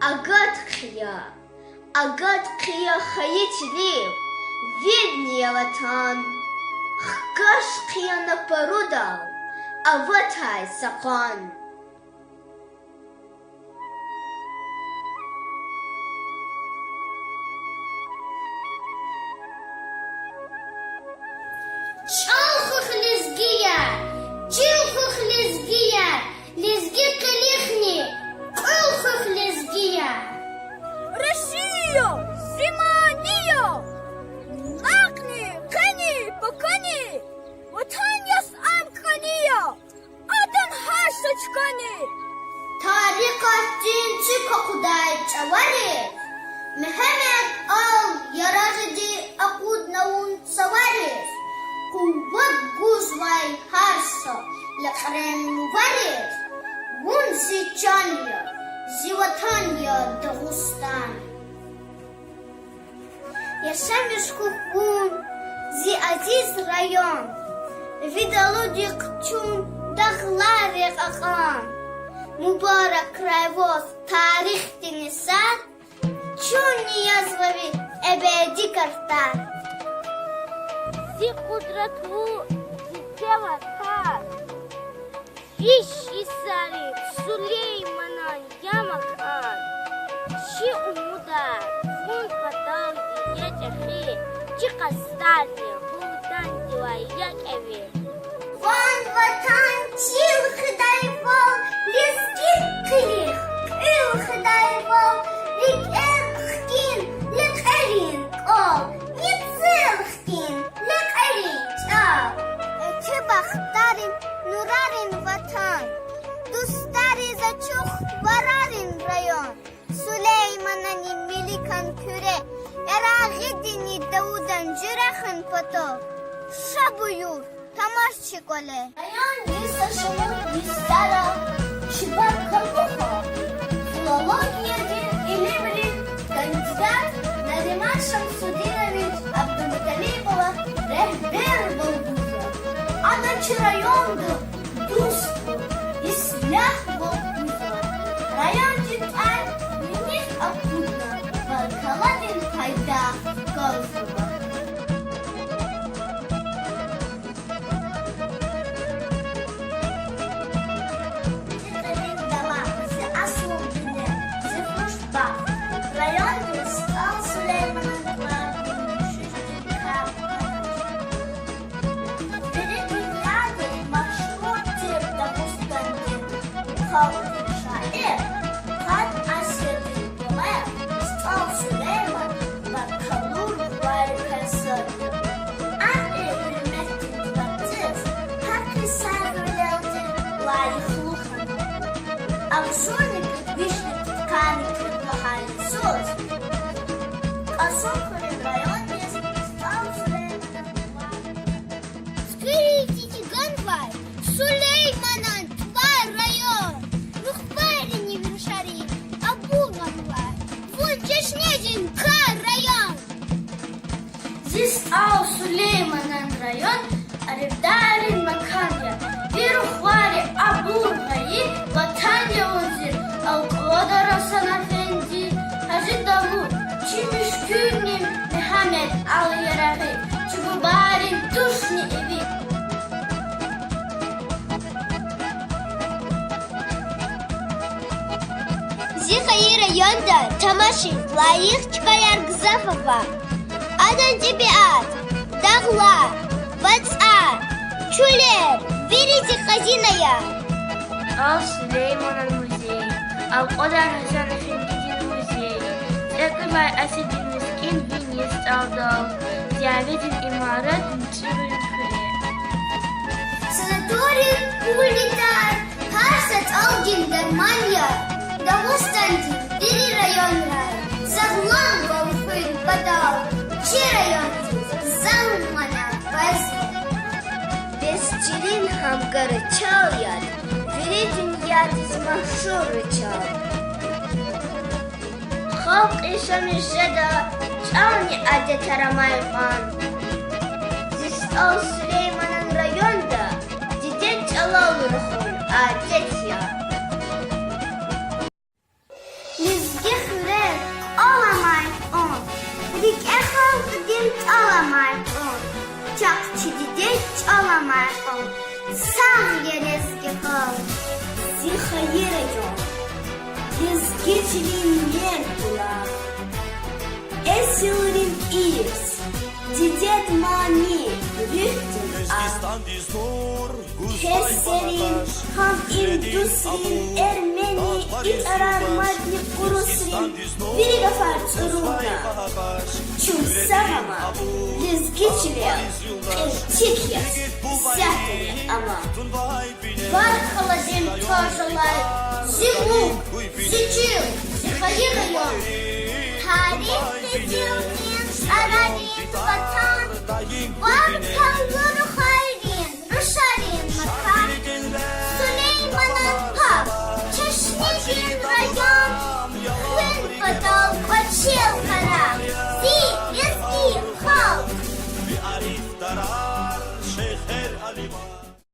Агат қия хаичлив, видния ватан, хкаш қия напорудал, а ватай сақан. Чалхах лезгия, чилхах лезгия, лезги калихни, кылхах лезгия. Россия, Зимания, Акни, Кани, Покани, Ватаньяс Амкания, Адан Хашачкани. Тарика Тинчи Кокудай Чавари, Мехамед Ал Яражиди Акуд Наун Саварис, Кубат Гузвай Харсо, Лакрен Муварис, Вун Сичанья, Зиватанья Дагустан. Яшамиш Кукун, Зи Азиз район, Видалуди Кчун, Дахлари Акан. Мубарак крайвоз тарих денисар, чун язгави эбеди картар. Зи кудратву, зи деватар, Фиш Исари, Сулейманан Ямахан, Ши умудар, Фун Фатал Диячахи, Чикастали, Худан Диваяк Эви. Ван ватан чил хыдайвал, лескин кылих, кыл хыдайвал, лик хкин, лик эрин кол, ницел хкин, лик эрин чал. Чебахтарин, нурарин ватан, Дустари зачух варарин район, Сулейманани миликан küre, Erağidini Daudan jürahan poto, Şabuyur. Тамашчи коле. Район Диса Шамут Дистара, Шибар Калбуха, филология илимли, кандидат Нариман Шамсудинович Абдумуталипова, рехбер Балбуза. Аначи районду Дусту, Ислях Балбуза. Район Дитан, Миних Абдуна, Балкаладин Хайда Галзова. Сулейманан, твой район, Рухбари не вершари, Абугамвай, вон Чешнедин, Кар район. Здесь Ау Сулейманан район, Арифдарин Маканья, Вирухвари Абургаи, Ватанья Узир, Алкодара Санафенди, Хажи Давуд, Чимишкюнин, Мехамед Ал-Яраги, Чубубарин Тушни Иви. Зихаи районда Тамаши, Лаих Чкаяр Гзафова, Адан Дебиат, Дагла, Ваца, Чулер, Вирити Хазиная. Ал Сулейманан музей, Ал Кодар Хасан Афендидин музей, Экбай Асидин Мискин Винис Алдал, Зиавидин Имарат Нчивин Хуре. Санаторий Улитар, Харсат Алгин Дарманья, Дагустанди, Дири район рай, Заглан Балфын Бадал, Чи район, Заммана Бази. Бесчилин Хамгары Чалят, Веретин Ядис Махшуры Чал. Халк Ишами Жеда, Чални Аде Тарамайхан. Здесь Ал Сулейманан районда, Дидет Чалалурхон, Адетья. Лезге çalamayın. Çakçıdıda çalamayın. Sağ yerezgi kal. Zihayır yok. Езгичелин нет была. Эсилрин ис. Дидет мани. Рühtün a. Kesserin ham industrin Ermeni it arar madni kurusrin. Biri gafar çuruna. Çumsahama. Езгичелин. Çikyas. Сятели ama. Var kaladın çarşılar. Zimuk. Зичил, Зихаи район. Тарих Зичилин, Арарин, Ватан. Var kalları Hayrin, Rüşarin, Makan. Süleyman'ın Pap, Çeşmedin rayon. Hün Badal, Baçil Kara. Zi, Ezgi, Halk.